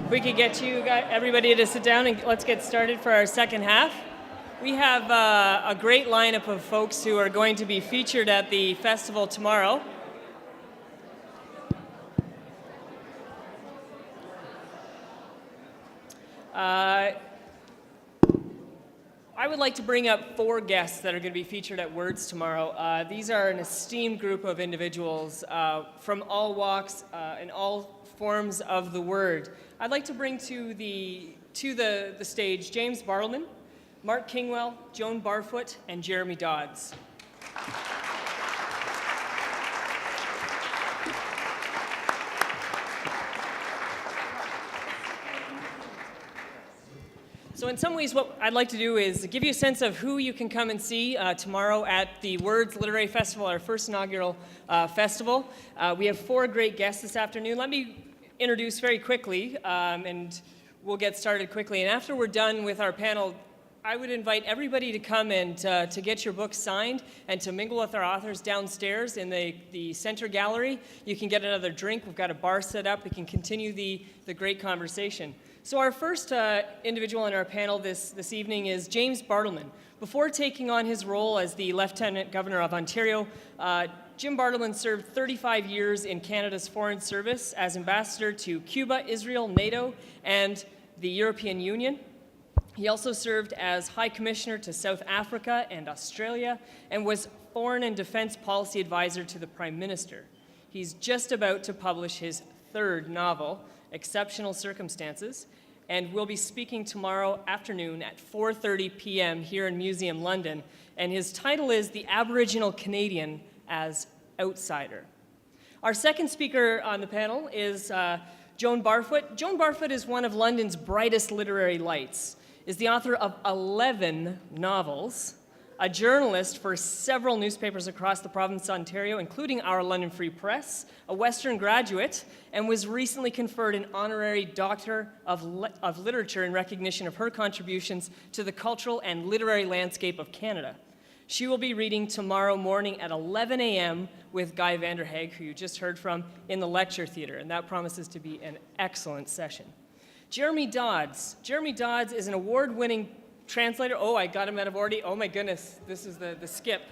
If we could get everybody to sit down and let's get started for our second half. We have a great lineup of folks who are going to be featured at the festival tomorrow. I would like to bring up 4 guests that are going to be featured at Words tomorrow. These are an esteemed group of individuals from all walks and all forms of the word. I'd like to bring to the stage James Bartleman, Mark Kingwell, Joan Barfoot, and Jeramy Dodds. So in some ways, what I'd like to do is give you a sense of who you can come and see tomorrow at the Words Literary Festival, our first inaugural festival. We have 4 great guests this afternoon. Let me introduce very quickly, and we'll get started quickly. And after we're done with our panel, I would invite everybody to come and to get your books signed and to mingle with our authors downstairs in the center gallery. You can get another drink. We've got a bar set up. We can continue the great conversation. So our first individual in our panel this evening is James Bartleman. Before taking on his role as the Lieutenant Governor of Ontario, Jim Bartleman served 35 years in Canada's Foreign Service as ambassador to Cuba, Israel, NATO, and the European Union. He also served as High Commissioner to South Africa and Australia and was Foreign and Defense Policy Advisor to the Prime Minister. He's just about to publish his 3rd novel, Exceptional Circumstances, and will be speaking tomorrow afternoon at 4:30 p.m. here in Museum London. And his title is The Aboriginal Canadian as Outsider. Our second speaker on the panel is Joan Barfoot. Joan Barfoot is one of London's brightest literary lights, is the author of 11 novels, a journalist for several newspapers across the province of Ontario, including our London Free Press, a Western graduate, and was recently conferred an honorary Doctor of Literature in recognition of her contributions to the cultural and literary landscape of Canada. She will be reading tomorrow morning at 11 a.m. with Guy Vanderhaeghe, who you just heard from, in the lecture theater, and that promises to be an excellent session. Jeramy Dodds. Jeramy Dodds is an award-winning translator. Oh, I got him out of order. Oh my goodness, this is the skip.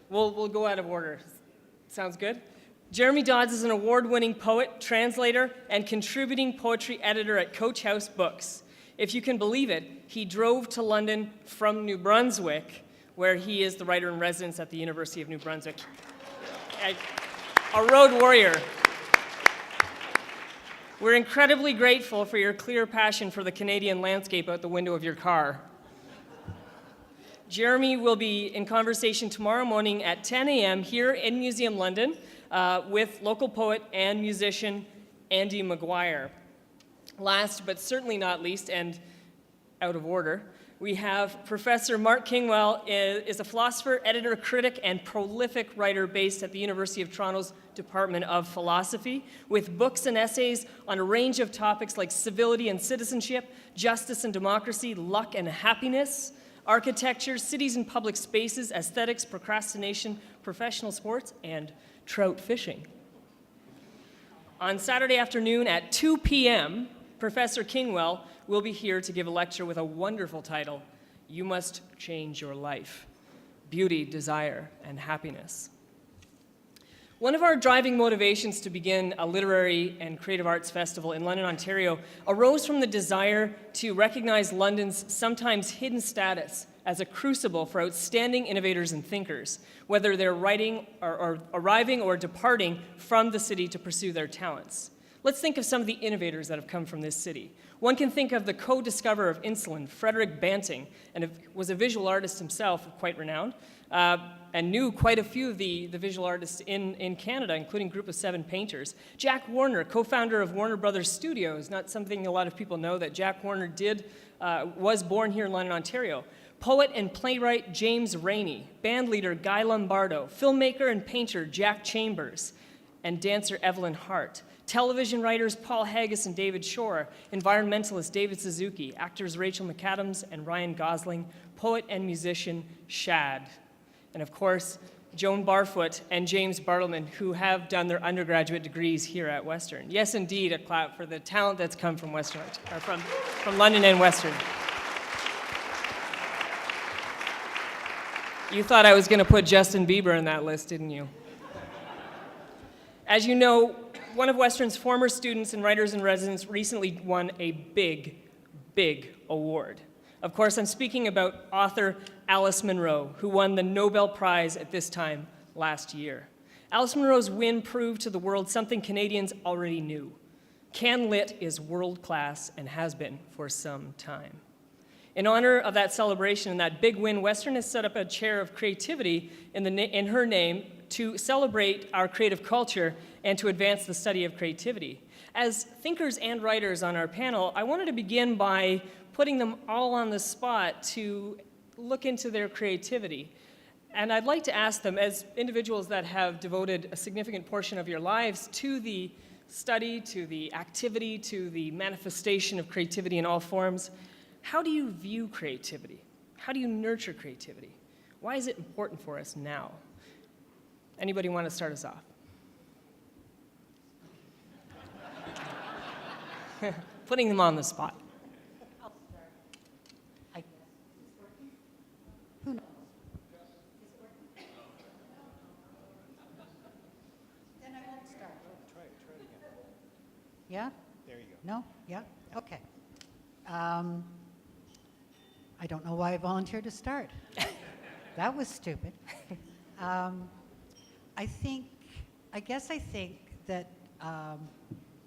We'll go out of order. Sounds good? Jeramy Dodds is an award-winning poet, translator, and contributing poetry editor at Coach House Books. If you can believe it, he drove to London from New Brunswick, where he is the writer-in-residence at the University of New Brunswick. A road warrior. We're incredibly grateful for your clear passion for the Canadian landscape out the window of your car. Jeramy will be in conversation tomorrow morning at 10 a.m. here in Museum London with local poet and musician Andy Maguire. Last but certainly not least, and out of order, we have Professor Mark Kingwell, is a philosopher, editor, critic, and prolific writer based at the University of Toronto's Department of Philosophy, with books and essays on a range of topics like civility and citizenship, justice and democracy, luck and happiness, architecture, cities and public spaces, aesthetics, procrastination, professional sports, and trout fishing. On Saturday afternoon at 2 p.m., Professor Kingwell will be here to give a lecture with a wonderful title, You Must Change Your Life, Beauty, Desire, and Happiness. One of our driving motivations to begin a literary and creative arts festival in London, Ontario, arose from the desire to recognize London's sometimes hidden status as a crucible for outstanding innovators and thinkers, whether they're writing or arriving or departing from the city to pursue their talents. Let's think of some of the innovators that have come from this city. One can think of the co-discoverer of insulin, Frederick Banting, and was a visual artist himself, quite renowned, and knew quite a few of the visual artists in Canada, including a group of 7 painters. Jack Warner, co-founder of Warner Brothers Studios, not something a lot of people know that Jack Warner was born here in London, Ontario. Poet and playwright James Rainey, bandleader Guy Lombardo, filmmaker and painter Jack Chambers, and dancer Evelyn Hart. Television writers Paul Haggis and David Shore, environmentalist David Suzuki, actors Rachel McAdams and Ryan Gosling, poet and musician Shad. And of course, Joan Barfoot and James Bartleman, who have done their undergraduate degrees here at Western. Yes, indeed, a clap for the talent that's come from Western, or from London and Western. You thought I was going to put Justin Bieber in that list, didn't you? As you know, one of Western's former students and writers in residence recently won a big award. Of course, I'm speaking about author Alice Munro, who won the Nobel Prize at this time last year. Alice Munro's win proved to the world something Canadians already knew. CanLit is world-class and has been for some time. In honor of that celebration and that big win, Western has set up a chair of creativity in her name to celebrate our creative culture and to advance the study of creativity. As thinkers and writers on our panel, I wanted to begin by putting them all on the spot to look into their creativity. And I'd like to ask them, as individuals that have devoted a significant portion of your lives to the study, to the activity, to the manifestation of creativity in all forms, how do you view creativity? How do you nurture creativity? Why is it important for us now? Anybody want to start us off? Putting them on the spot. I'll start. Who knows? Then I won't start. Try it again. Yeah? There you go. No? Yeah? Okay. I don't know why I volunteered to start. That was stupid. I think that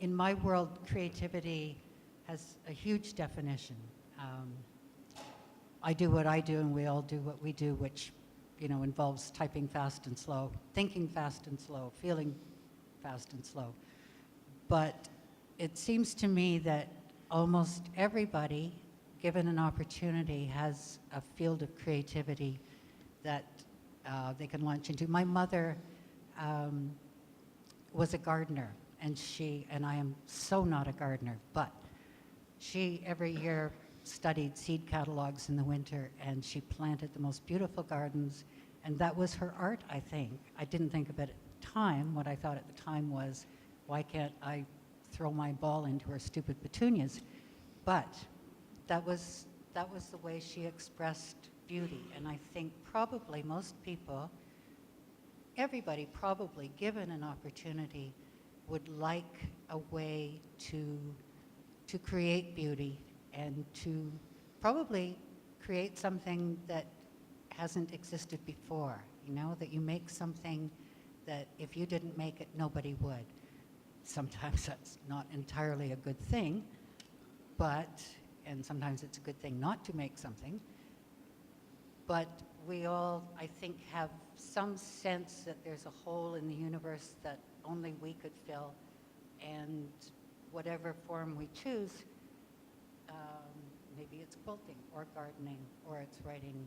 in my world, creativity has a huge definition. I do what I do, and we all do what we do, which, involves typing fast and slow, thinking fast and slow, feeling fast and slow. But it seems to me that almost everybody, given an opportunity, has a field of creativity that they can launch into. My mother was a gardener, and I am so not a gardener, but she every year studied seed catalogs in the winter, and she planted the most beautiful gardens, and that was her art, I think. I didn't think of it at the time. What I thought at the time was, why can't I throw my ball into her stupid petunias? But that was the way she expressed beauty, and I think probably most people, everybody probably, given an opportunity, would like a way to create beauty and to probably create something that hasn't existed before, that you make something that if you didn't make it, nobody would. Sometimes that's not entirely a good thing, and sometimes it's a good thing not to make something, but we all, I think, have some sense that there's a hole in the universe that only we could fill, and whatever form we choose, maybe it's quilting or gardening or it's writing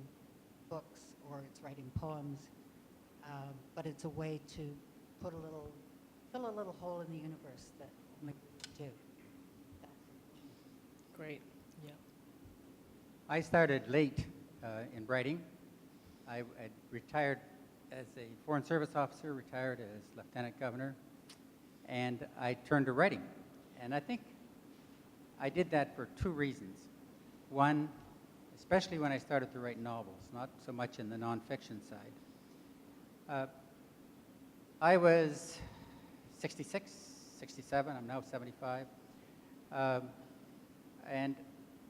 books or it's writing poems, but it's a way to fill a little hole in the universe that only we do. Great, yeah. I started late in writing. I retired as a Foreign Service officer, retired as Lieutenant Governor, and I turned to writing. And I think I did that for two reasons. One, especially when I started to write novels, not so much in the nonfiction side. I was 66, 67, I'm now 75. And,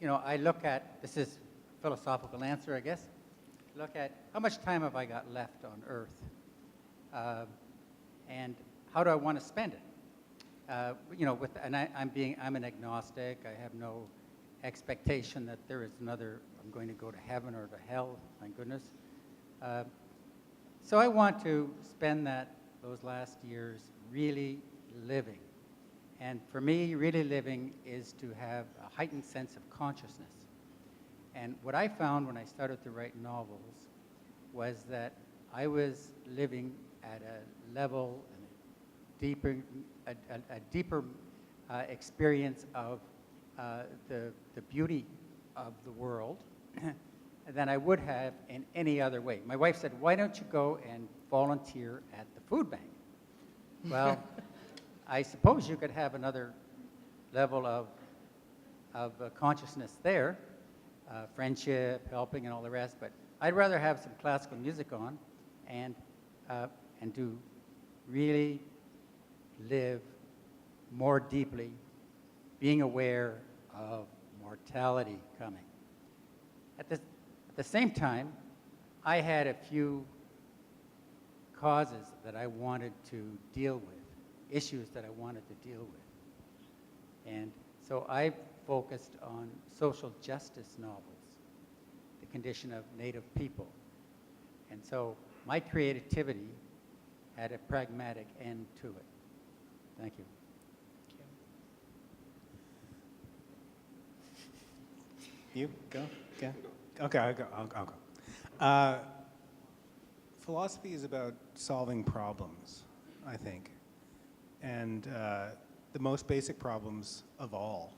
I look at, this is a philosophical answer, I guess, look at how much time have I got left on Earth, and how do I want to spend it? I'm an agnostic. I have no expectation that there is I'm going to go to heaven or to hell, thank goodness. So I want to spend those last years really living. And for me, really living is to have a heightened sense of consciousness. And what I found when I started to write novels was that I was living at a level, a deeper experience of the beauty of the world than I would have in any other way. My wife said, why don't you go and volunteer at the food bank. Well, I suppose you could have another level of consciousness there, friendship, helping, and all the rest, but I'd rather have some classical music on and to really live more deeply, being aware of mortality coming. At the same time, I had a few causes that I wanted to deal with, issues that I wanted to deal with. And so I focused on social justice novels, the condition of Native people. And so my creativity had a pragmatic end to it. Thank you. You go? Okay, I'll go. Philosophy is about solving problems, I think. And the most basic problems of all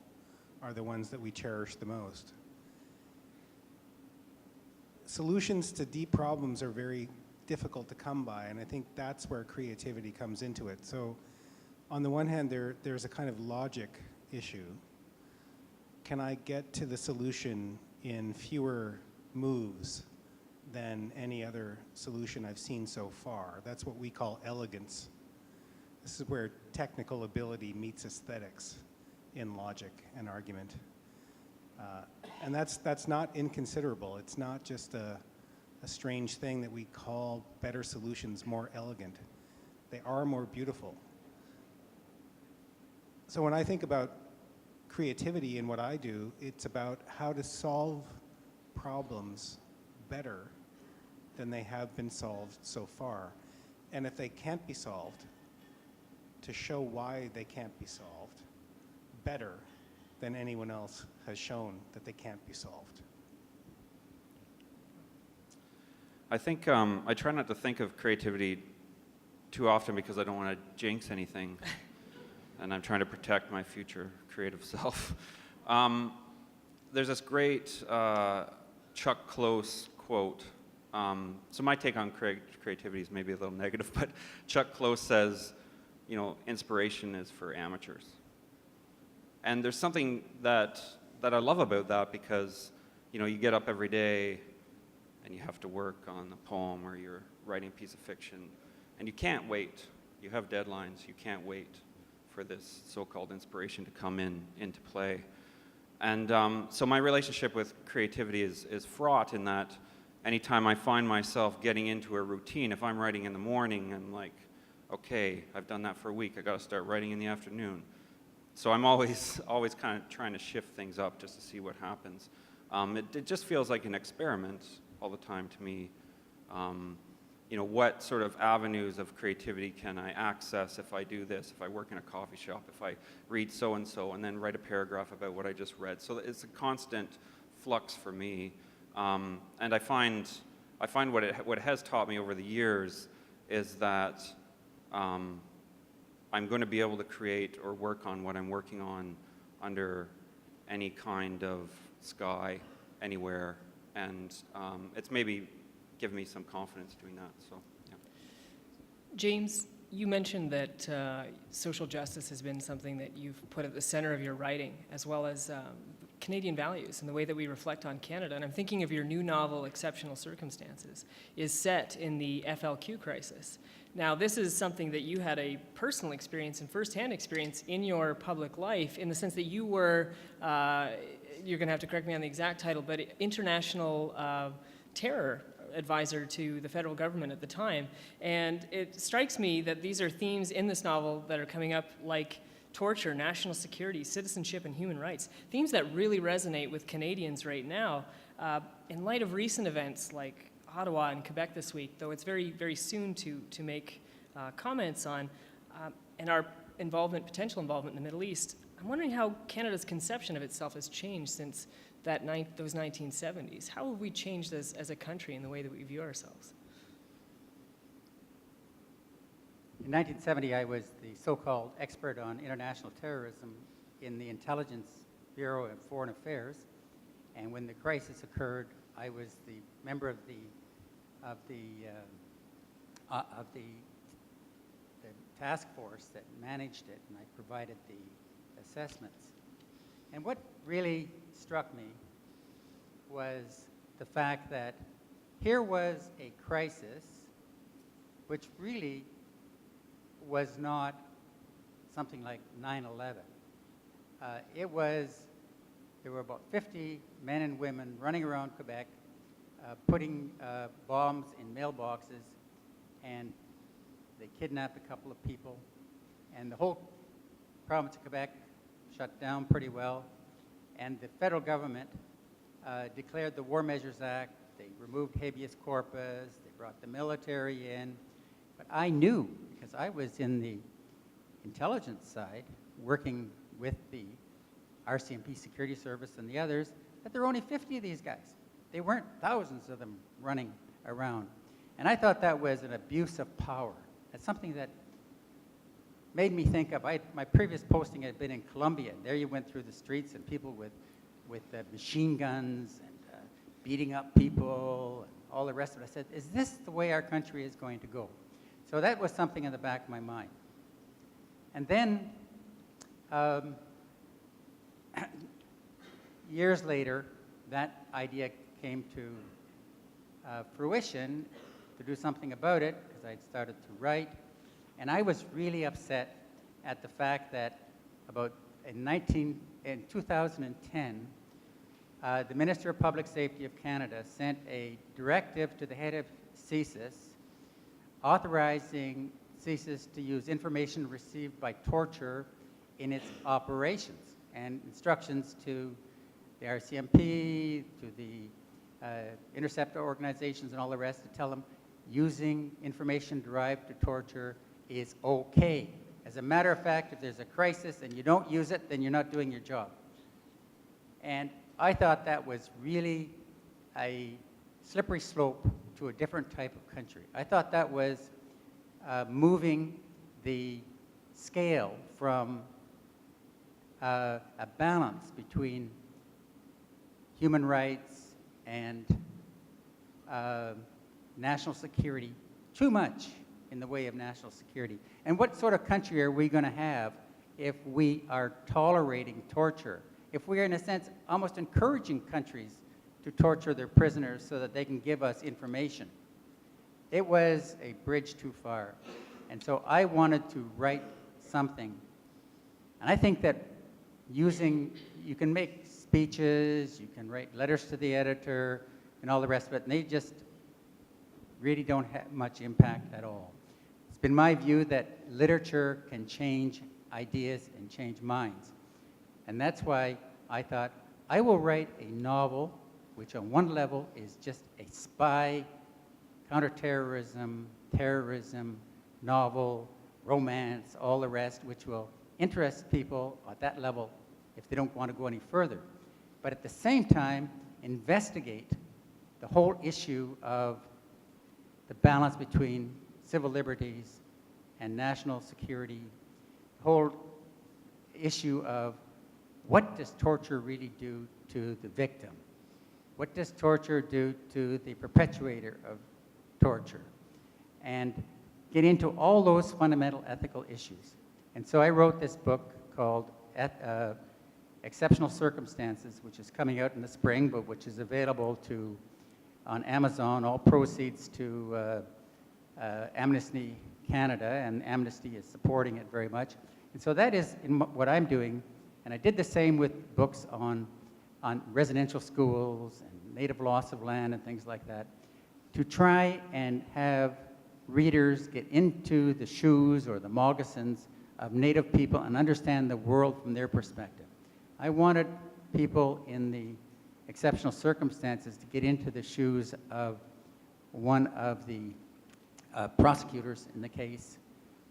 are the ones that we cherish the most. Solutions to deep problems are very difficult to come by, and I think that's where creativity comes into it. So on the one hand, there's a kind of logic issue. Can I get to the solution in fewer moves than any other solution I've seen so far? That's what we call elegance. This is where technical ability meets aesthetics in logic and argument. And that's not inconsiderable. It's not just a strange thing that we call better solutions more elegant. They are more beautiful. So when I think about creativity in what I do, it's about how to solve problems better than they have been solved so far. And if they can't be solved, to show why they can't be solved better than anyone else has shown that they can't be solved. I think I try not to think of creativity too often because I don't want to jinx anything. And I'm trying to protect my future creative self. There's this great Chuck Close quote. So my take on creativity is maybe a little negative, but Chuck Close says, you know, inspiration is for amateurs. And there's something that I love about that because, you know, you get up every day and you have to work on a poem or you're writing a piece of fiction, and you can't wait. You have deadlines. You can't wait for this so-called inspiration to come into play. And so my relationship with creativity is fraught in that anytime I find myself getting into a routine, if I'm writing in the morning, I'm like, okay, I've done that for a week, I gotta start writing in the afternoon. So I'm always kind of trying to shift things up just to see what happens. It just feels like an experiment all the time to me. You know, what sort of avenues of creativity can I access if I do this, if I work in a coffee shop, if I read so-and-so and then write a paragraph about what I just read. So it's a constant flux for me. And I find what it has taught me over the years is that I'm going to be able to create or work on what I'm working on under any kind of sky, anywhere. And it's maybe given me some confidence doing that. So, yeah. James, you mentioned that social justice has been something that you've put at the center of your writing, as well as Canadian values and the way that we reflect on Canada. And I'm thinking of your new novel, Exceptional Circumstances, is set in the FLQ crisis. Now, this is something that you had a personal experience and firsthand experience in your public life, in the sense that you were, you're going to have to correct me on the exact title, but international terror advisor to the federal government at the time. And it strikes me that these are themes in this novel that are coming up, like torture, national security, citizenship, and human rights. Themes that really resonate with Canadians right now. In light of recent events like Ottawa and Quebec this week, though it's very, very soon to make comments on, and our potential involvement in the Middle East, I'm wondering how Canada's conception of itself has changed since those 1970s. How have we changed as a country in the way that we view ourselves? In 1970, I was the so-called expert on international terrorism in the Intelligence Bureau of Foreign Affairs. And when the crisis occurred, I was the member of the of the task force that managed it, and I provided the assessments. And what really struck me was the fact that here was a crisis which really was not something like 9/11. There were about 50 men and women running around Quebec, putting bombs in mailboxes, and they kidnapped a couple of people, and the whole province of Quebec shut down pretty well, and the federal government declared the War Measures Act. They removed habeas corpus, they brought the military in, but I knew, because I was in the intelligence side, working with the RCMP Security Service and the others, that there were only 50 of these guys. They weren't thousands of them running around. And I thought that was an abuse of power. That's something that made me think of, my previous posting had been in Colombia. There you went through the streets and people with machine guns and beating up people and all the rest of it. I said, is this the way our country is going to go? So that was something in the back of my mind. And then, years later, that idea came to fruition to do something about it, because I'd started to write. And I was really upset at the fact that in 2010, the Minister of Public Safety of Canada sent a directive to the head of CSIS authorizing CSIS to use information received by torture in its operations, and instructions to the RCMP, to the interceptor organizations and all the rest, to tell them using information derived to torture is okay. As a matter of fact, if there's a crisis and you don't use it, then you're not doing your job. And I thought that was really a slippery slope to a different type of country. I thought that was moving the scale from a balance between human rights and national security, too much in the way of national security. And what sort of country are we going to have if we are tolerating torture? If we are, in a sense, almost encouraging countries to torture their prisoners so that they can give us information? It was a bridge too far. And so I wanted to write something. And I think that you can make speeches, you can write letters to the editor, and all the rest of it, and they just really don't have much impact at all. It's been my view that literature can change ideas and change minds. And that's why I thought, I will write a novel which on one level is just a spy, counterterrorism, terrorism, novel, romance, all the rest, which will interest people at that level if they don't want to go any further. But at the same time, investigate the whole issue of the balance between civil liberties and national security, the whole issue of what does torture really do to the victim? What does torture do to the perpetuator of torture? And get into all those fundamental ethical issues. And so I wrote this book called Exceptional Circumstances, which is coming out in the spring, but which is available on Amazon, all proceeds to Amnesty Canada, and Amnesty is supporting it very much. And so that is what I'm doing. And I did the same with books on residential schools and native loss of land and things like that, to try and have readers get into the shoes or the moccasins of Native people and understand the world from their perspective. I wanted people in the exceptional circumstances to get into the shoes of one of the prosecutors in the case,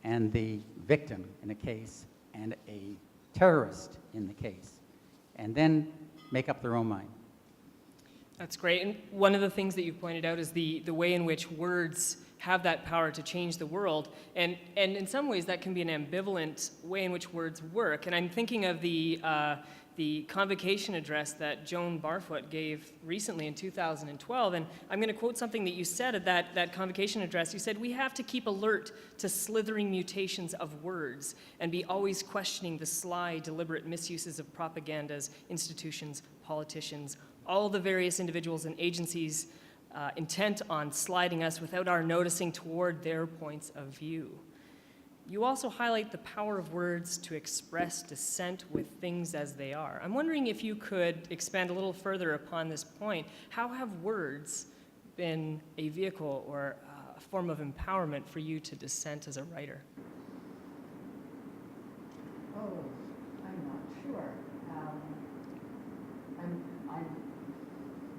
and the victim in the case, and a terrorist in the case, and then make up their own mind. That's great. And one of the things that you pointed out is the way in which words have that power to change the world. And in some ways, that can be an ambivalent way in which words work. And I'm thinking of the the convocation address that Joan Barfoot gave recently in 2012. And I'm going to quote something that you said at that convocation address. You said, "We have to keep alert to slithering mutations of words and be always questioning the sly, deliberate misuses of propagandas, institutions, politicians, all the various individuals and agencies intent on sliding us without our noticing toward their points of view." You also highlight the power of words to express dissent with things as they are. I'm wondering if you could expand a little further upon this point. How have words been a vehicle or a form of empowerment for you to dissent as a writer? Oh, I'm not sure.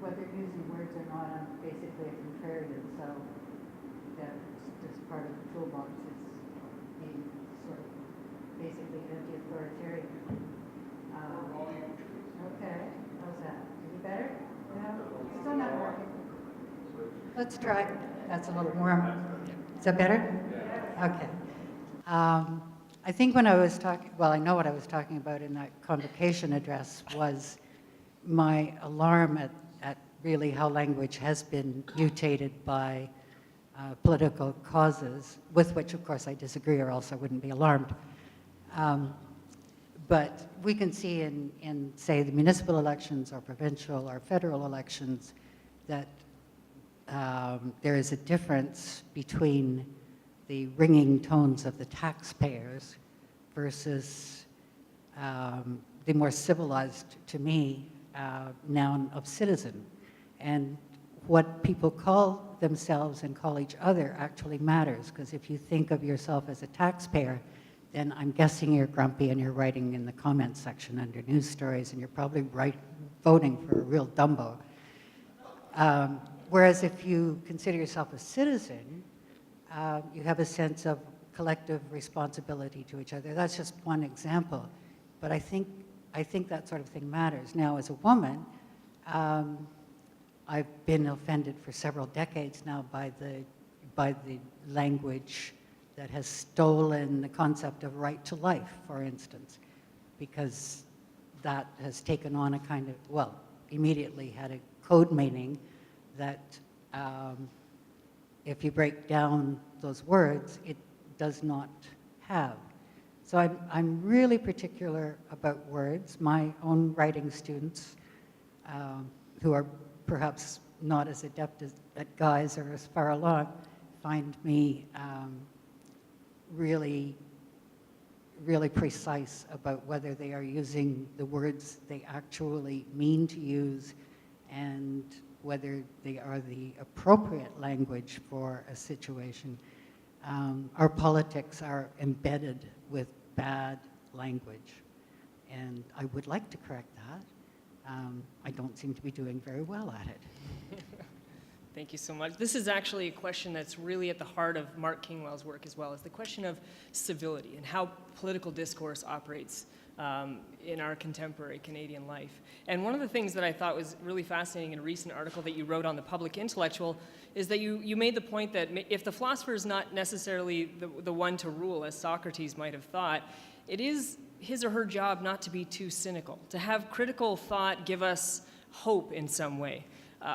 Whether using words or not, I'm basically a contrarian, so that's just part of the toolbox. It's being sort of basically anti-authoritarian. Okay, how's that? Is it better? No? Still not working. Let's try. That's a little more. Is that better? Okay. I think when I was talking, well, I know what I was talking about in that convocation address was my alarm at really how language has been mutated by political causes, with which, of course, I disagree, or else I wouldn't be alarmed. But we can see in, say, the municipal elections or provincial or federal elections that there is a difference between the ringing tones of the taxpayers versus the more civilized, to me, noun of citizen. And what people call themselves and call each other actually matters, because if you think of yourself as a taxpayer, then I'm guessing you're grumpy and you're writing in the comments section under news stories, and you're probably voting for a real Dumbo. Whereas if you consider yourself a citizen, you have a sense of collective responsibility to each other. That's just one example, but I think that sort of thing matters. Now, as a woman, I've been offended for several decades now by the language that has stolen the concept of right to life, for instance, because that has taken on a kind of, well, immediately had a code meaning that if you break down those words, it does not have. So I'm really particular about words. My own writing students, who are perhaps not as adept at guys or as far along, find me really, really precise about whether they are using the words they actually mean to use and whether they are the appropriate language for a situation. Our politics are embedded with bad language, and I would like to correct that. I don't seem to be doing very well at it. Thank you so much. This is actually a question that's really at the heart of Mark Kingwell's work as well, is the question of civility and how political discourse operates in our contemporary Canadian life. And one of the things that I thought was really fascinating in a recent article that you wrote on the Public Intellectual is that you made the point that if the philosopher is not necessarily the one to rule, as Socrates might have thought, it is his or her job not to be too cynical, to have critical thought give us hope in some way.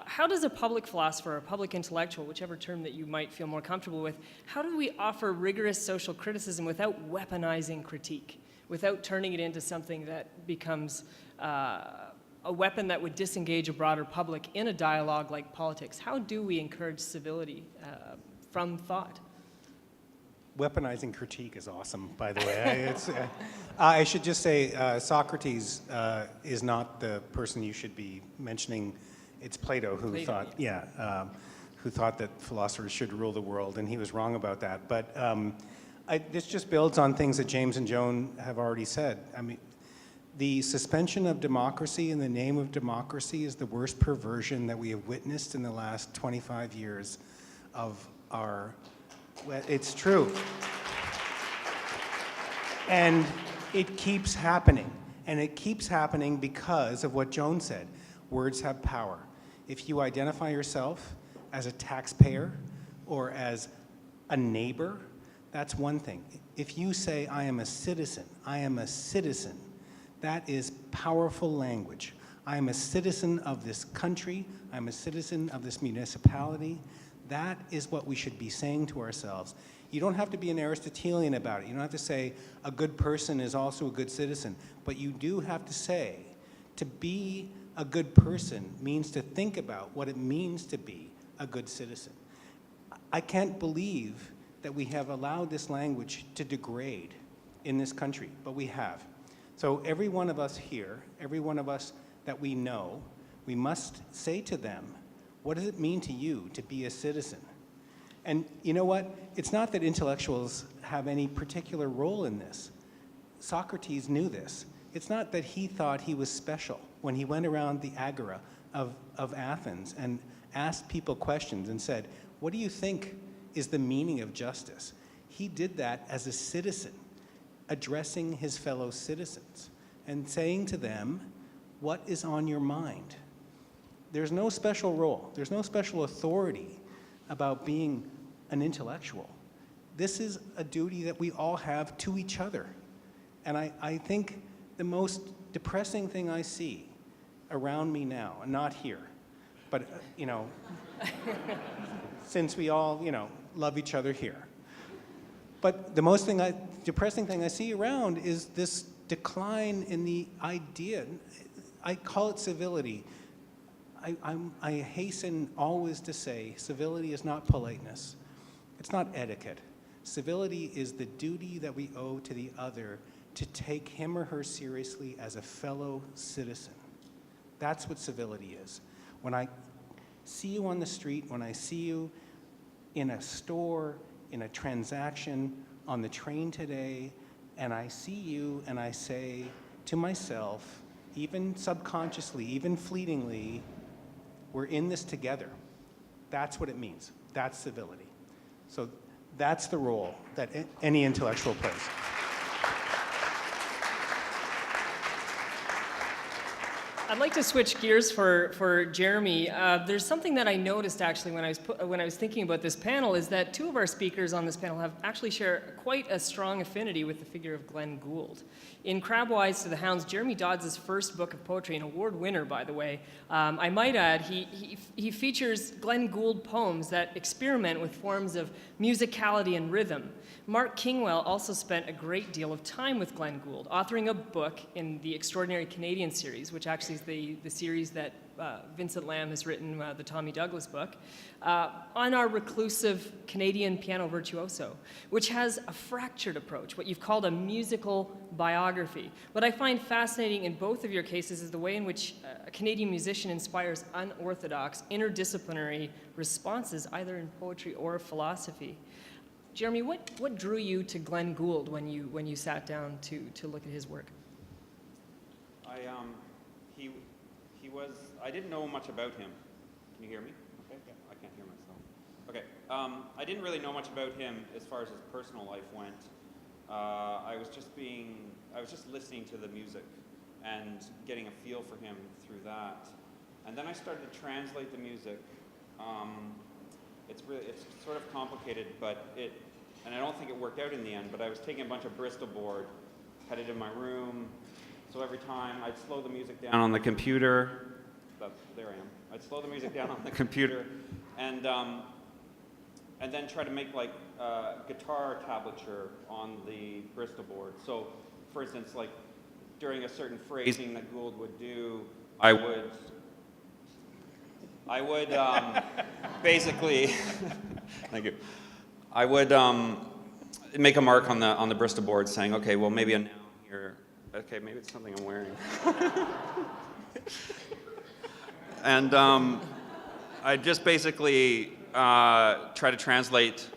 How does a public philosopher or public intellectual, whichever term that you might feel more comfortable with, how do we offer rigorous social criticism without weaponizing critique, without turning it into something that becomes a weapon that would disengage a broader public in a dialogue like politics? How do we encourage civility from thought? Weaponizing critique is awesome, by the way. I should just say Socrates is not the person you should be mentioning. It's Plato who thought that philosophers should rule the world, and he was wrong about that. But this just builds on things that James and Joan have already said. I mean, the suspension of democracy in the name of democracy is the worst perversion that we have witnessed in the last 25 years of our... Well, it's true. And it keeps happening. And it keeps happening because of what Joan said. Words have power. If you identify yourself as a taxpayer or as a neighbor, that's one thing. If you say, I am a citizen, That is powerful language. I am a citizen of this country. I'm a citizen of this municipality. That is what we should be saying to ourselves. You don't have to be an Aristotelian about it. You don't have to say a good person is also a good citizen. But you do have to say, to be a good person means to think about what it means to be a good citizen. I can't believe that we have allowed this language to degrade in this country, but we have. So every one of us here, every one of us that we know, we must say to them, what does it mean to you to be a citizen? And you know what? It's not that intellectuals have any particular role in this. Socrates knew this. It's not that he thought he was special when he went around the agora of Athens and asked people questions and said, what do you think is the meaning of justice? He did that as a citizen, addressing his fellow citizens and saying to them, what is on your mind? There's no special role. There's no special authority about being an intellectual. This is a duty that we all have to each other. And I think the most depressing thing I see around me now, not here, but, since we all, love each other here. But the most depressing thing I see around is this decline in the idea. I call it civility. I hasten always to say civility is not politeness. It's not etiquette. Civility is the duty that we owe to the other to take him or her seriously as a fellow citizen. That's what civility is. When I see you on the street, when I see you in a store, in a transaction, on the train today, and I see you and I say to myself, even subconsciously, even fleetingly, we're in this together. That's what it means. That's civility. So that's the role that any intellectual plays. I'd like to switch gears for Jeremy. There's something that I noticed actually when I was thinking about this panel is that two of our speakers on this panel have actually share quite a strong affinity with the figure of Glenn Gould. In Crabwise to the Hounds, Jeramy Dodds' first book of poetry, an award winner, by the way, I might add, he features Glenn Gould poems that experiment with forms of musicality and rhythm. Mark Kingwell also spent a great deal of time with Glenn Gould, authoring a book in the Extraordinary Canadian series, which actually is the series that Vincent Lam has written, the Tommy Douglas book, on our reclusive Canadian piano virtuoso, which has a fractured approach, what you've called a musical biography. What I find fascinating in both of your cases is the way in which a Canadian musician inspires unorthodox, interdisciplinary responses, either in poetry or philosophy. Jeremy, what drew you to Glenn Gould when you sat down to look at his work? I didn't know much about him. Can you hear me? Okay. Yeah. I can't hear myself. Okay. I didn't really know much about him as far as his personal life went. I was just listening to the music and getting a feel for him through that. And then I started to translate the music. It's sort of complicated, and I don't think it worked out in the end, but I was taking a bunch of Bristol board, had it in my room, so every time I'd slow the music down on the computer, there I am, I'd slow the music down on the computer, and then try to make like guitar tablature on the Bristol board. So, for instance, like during a certain phrasing that Gould would do, I would basically, thank you. I would make a mark on the Bristol board saying, okay, well maybe a noun here. Okay, maybe it's something I'm wearing. And I just basically try to translate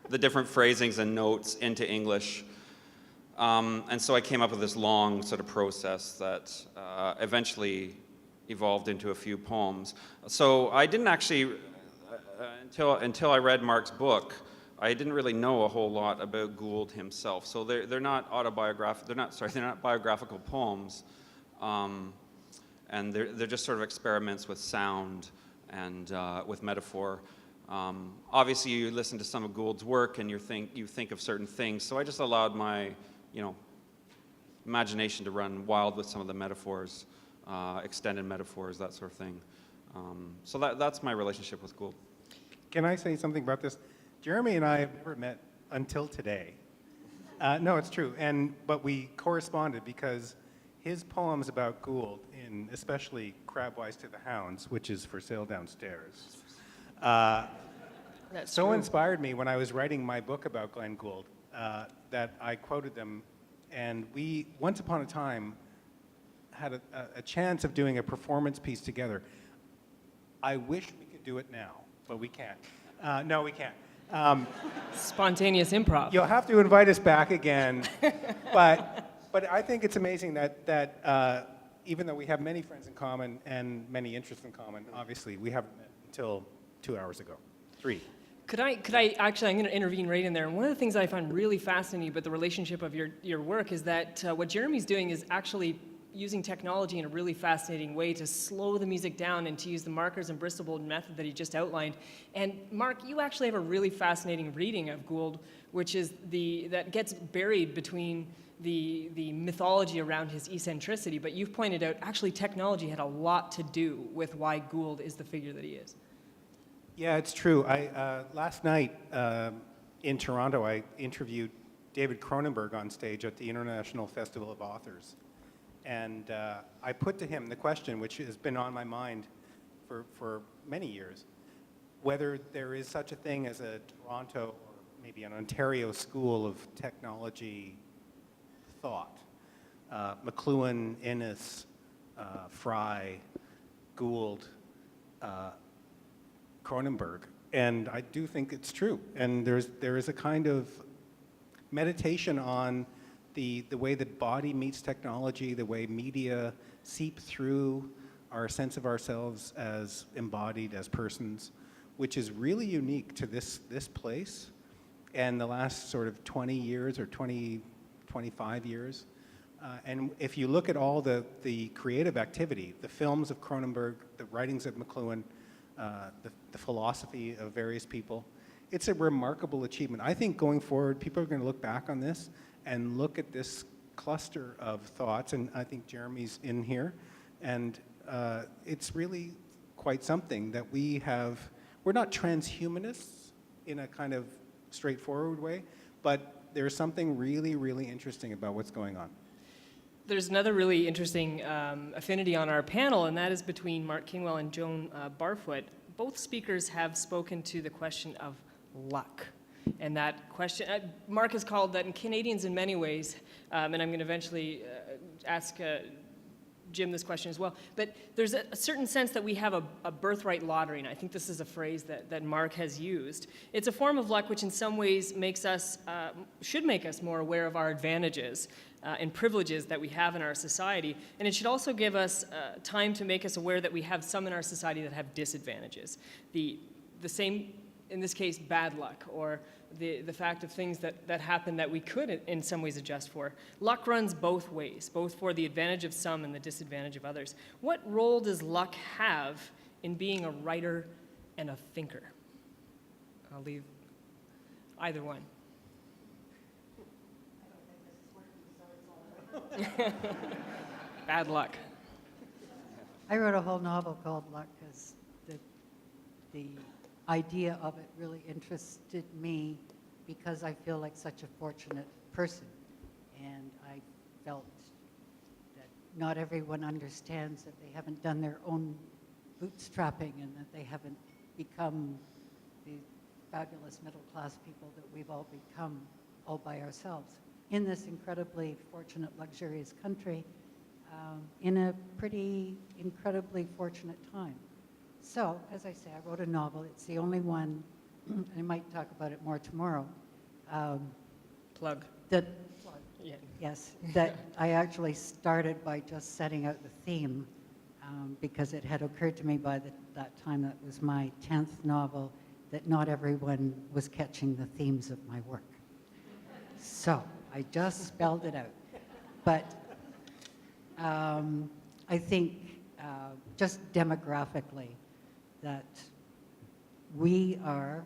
the different phrasings and notes into English. And so I came up with this long sort of process that eventually evolved into a few poems. So I didn't actually, until I read Mark's book, I didn't really know a whole lot about Gould himself. So they're not autobiographical. They're not biographical poems, and they're just sort of experiments with sound and with metaphor. Obviously, you listen to some of Gould's work and you think of certain things. So I just allowed my imagination to run wild with some of the metaphors, extended metaphors, that sort of thing. So that's my relationship with Gould. Can I say something about this? Jeremy and I have never met until today. No, it's true. But we corresponded because his poems about Gould, in especially Crabwise to the Hounds, which is for sale downstairs, That's so true. inspired me when I was writing my book about Glenn Gould that I quoted them. And we, once upon a time, had a chance of doing a performance piece together. I wish we could do it now, but we can't. No, we can't. Spontaneous improv. You'll have to invite us back again. But I think it's amazing that even though we have many friends in common and many interests in common, obviously we haven't met until 2 hours ago. 3. Could I actually, I'm going to intervene right in there. And one of the things I find really fascinating about the relationship of your work is that what Jeremy's doing is actually using technology in a really fascinating way to slow the music down and to use the markers and Bristol-Bolden method that he just outlined. And Mark, you actually have a really fascinating reading of Gould, which is that gets buried between the mythology around his eccentricity, but you've pointed out actually technology had a lot to do with why Gould is the figure that he is. Yeah, it's true. Last night in Toronto, I interviewed David Cronenberg on stage at the International Festival of Authors. And I put to him the question, which has been on my mind for many years, whether there is such a thing as a Toronto or maybe an Ontario school of technology thought. McLuhan, Innes, Fry, Gould, Cronenberg, and I do think it's true. And there is a kind of meditation on the way that body meets technology, the way media seep through our sense of ourselves as embodied as persons, which is really unique to this place and the last sort of 20 years or 25 years. And if you look at all the creative activity, the films of Cronenberg, the writings of McLuhan, the philosophy of various people, it's a remarkable achievement. I think going forward, people are going to look back on this and look at this cluster of thoughts, and I think Jeremy's in here, and it's really quite something that we have. We're not transhumanists in a kind of straightforward way, but there's something really, really interesting about what's going on. There's another really interesting affinity on our panel, and that is between Mark Kingwell and Joan Barfoot. Both speakers have spoken to the question of luck. And that question, Mark has called that in Canadians in many ways, and I'm going to eventually ask Jim this question as well, but there's a certain sense that we have a birthright lottery, and I think this is a phrase that Mark has used. It's a form of luck which in some ways should make us more aware of our advantages and privileges that we have in our society, and it should also give us time to make us aware that we have some in our society that have disadvantages. The same, in this case, bad luck, or the fact of things that happen that we could in some ways adjust for. Luck runs both ways, both for the advantage of some and the disadvantage of others. What role does luck have in being a writer and a thinker? I'll leave either one. Bad luck. I wrote a whole novel called Luck because the idea of it really interested me because I feel like such a fortunate person. And I felt that not everyone understands that they haven't done their own bootstrapping and that they haven't become the fabulous middle-class people that we've all become all by ourselves in this incredibly fortunate, luxurious country in a pretty incredibly fortunate time. So, as I say, I wrote a novel. It's the only one, and I might talk about it more tomorrow. Plug. Yeah. Yes, that I actually started by just setting out the theme because it had occurred to me by that time, that was my 10th novel, that not everyone was catching the themes of my work. So I just spelled it out. But I think just demographically that we are,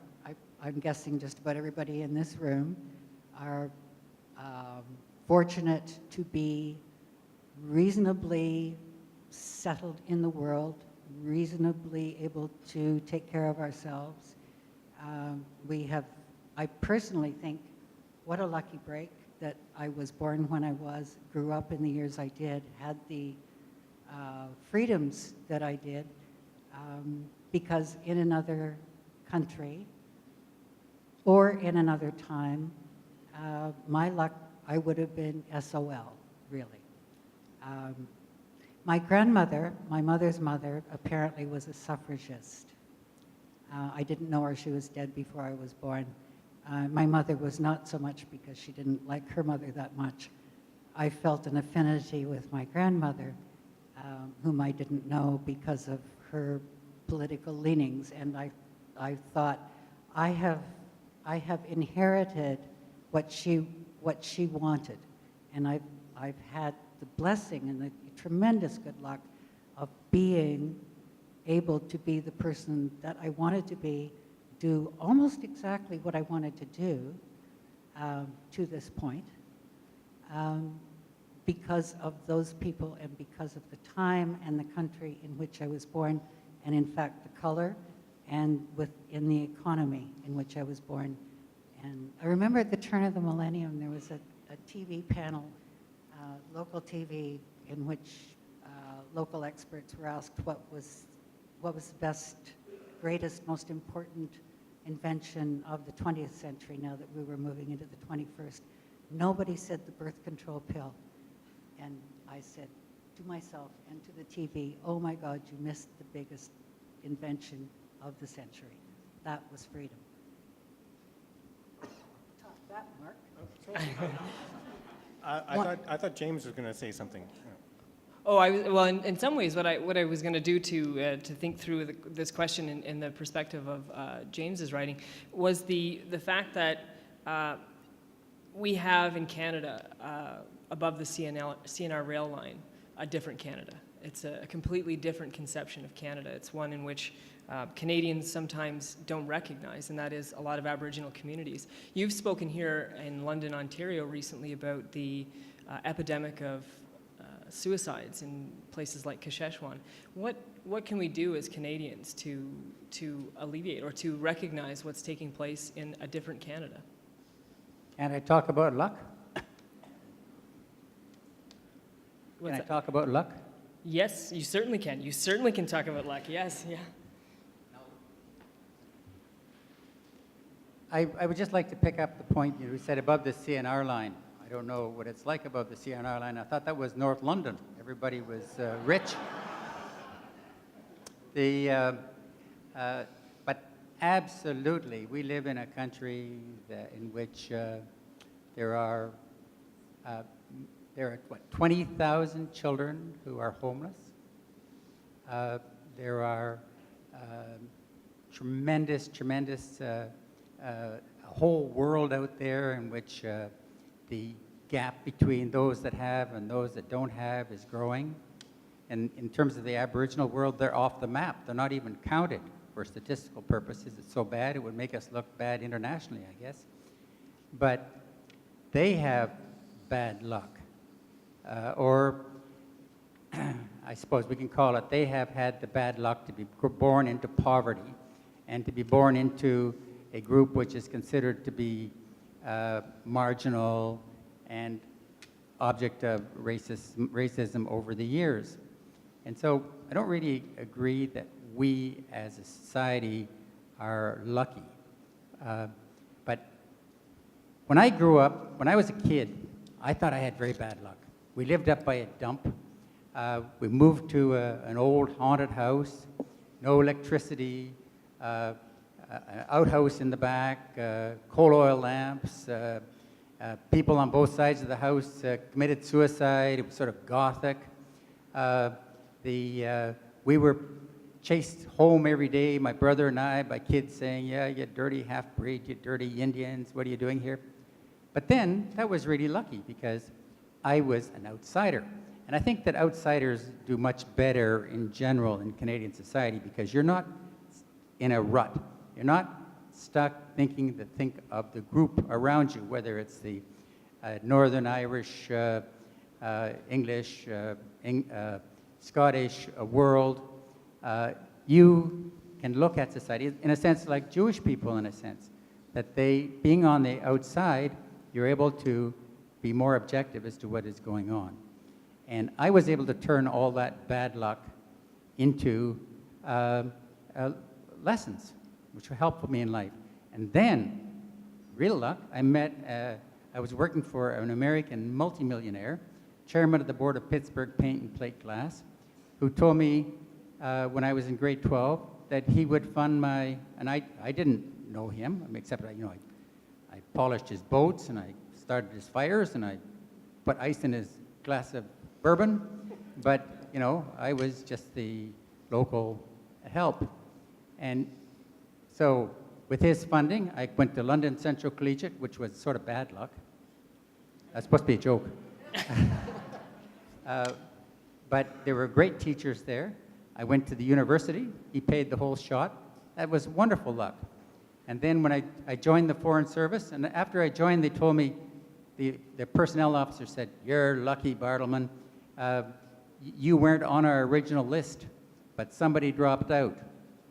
I'm guessing just about everybody in this room, are fortunate to be reasonably settled in the world, reasonably able to take care of ourselves. I personally think, what a lucky break that I was born when I was, grew up in the years I did, had the freedoms that I did, because in another country or in another time, my luck, I would have been SOL, really. My grandmother, my mother's mother, apparently was a suffragist. I didn't know her, she was dead before I was born. My mother was not so much, because she didn't like her mother that much. I felt an affinity with my grandmother, whom I didn't know because of her political leanings, and I thought, I have inherited what she wanted, and I've had the blessing and the tremendous good luck of being able to be the person that I wanted to be, do almost exactly what I wanted to do to this point, because of those people and because of the time and the country in which I was born, and in fact the color, and within the economy in which I was born. And I remember at the turn of the millennium, there was a TV panel, local TV, in which local experts were asked what was the best, greatest, most important invention of the 20th century now that we were moving into the 21st. Nobody said the birth control pill. And I said to myself and to the TV, oh my God, you missed the biggest invention of the century. That was freedom. Top that, Mark. I thought James was going to say something. Oh, well, in some ways, what I was going to do to think through this question in the perspective of James's writing was the fact that we have in Canada, above the CNR rail line, a different Canada. It's a completely different conception of Canada. It's one in which Canadians sometimes don't recognize, and that is a lot of Aboriginal communities. You've spoken here in London, Ontario recently about the epidemic of suicides in places like Saskatchewan. What can we do as Canadians to alleviate or to recognize what's taking place in a different Canada? Can I talk about luck? What's Can I that? talk about luck? Yes, you certainly can. You certainly can talk about luck. Yes, yeah. I would just like to pick up the point you said above the CNR line. I don't know what it's like above the CNR line. I thought that was North London. Everybody was rich. But absolutely, we live in a country in which there are 20,000 children who are homeless. There are tremendous a whole world out there in which the gap between those that have and those that don't have is growing. And in terms of the Aboriginal world, they're off the map. They're not even counted for statistical purposes. It's so bad, it would make us look bad internationally, I guess. But they have bad luck. Or I suppose we can call it, they have had the bad luck to be born into poverty and to be born into a group which is considered to be marginal and object of racism over the years. And so I don't really agree that we as a society are lucky. But when I grew up, when I was a kid, I thought I had very bad luck. We lived up by a dump. We moved to an old haunted house, no electricity, an outhouse in the back, coal oil lamps, people on both sides of the house committed suicide. It was sort of gothic. We were chased home every day, my brother and I, by kids saying, yeah, you dirty half-breed, you dirty Indians, what are you doing here? But then, that was really lucky because I was an outsider. And I think that outsiders do much better in general in Canadian society because you're not in a rut. You're not stuck think of the group around you, whether it's the Northern Irish, English, Scottish world, you can look at society in a sense like Jewish people, in a sense, that they, being on the outside, you're able to be more objective as to what is going on. And I was able to turn all that bad luck into lessons, which were helpful me in life. And then, real luck, I was working for an American multimillionaire, chairman of the board of Pittsburgh Paint and Plate Glass, who told me when I was in grade 12 that he would fund my, and I didn't know him, except I polished his boats and I started his fires and I put ice in his glass of bourbon, but I was just the local help. And so with his funding, I went to London Central Collegiate, which was sort of bad luck. That's supposed to be a joke. But there were great teachers there. I went to the university. He paid the whole shot. That was wonderful luck. And then when I joined the Foreign Service, and after I joined, they told me, the personnel officer said, "You're lucky, Bartleman. You weren't on our original list, but somebody dropped out."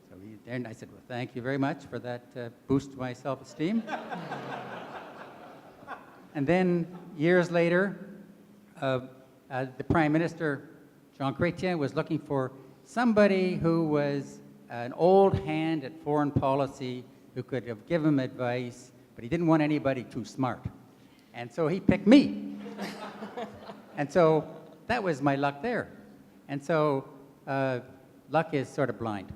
So and I said, "Well, thank you very much for that boost to my self-esteem." And then years later, the Prime Minister, Jean Chrétien, was looking for somebody who was an old hand at foreign policy who could have given him advice, but he didn't want anybody too smart. And so he picked me. And so that was my luck there. And so luck is sort of blind.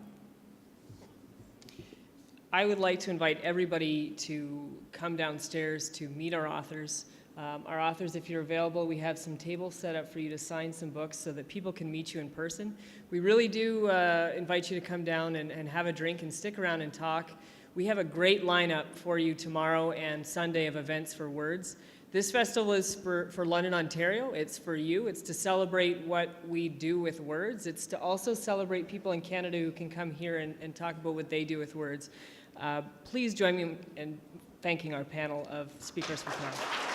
I would like to invite everybody to come downstairs to meet our authors. Our authors, if you're available, we have some tables set up for you to sign some books so that people can meet you in person. We really do invite you to come down and have a drink and stick around and talk. We have a great lineup for you tomorrow and Sunday of events for Words. This festival is for London, Ontario. It's for you. It's to celebrate what we do with words. It's to also celebrate people in Canada who can come here and talk about what they do with words. Please join me in thanking our panel of speakers for tomorrow.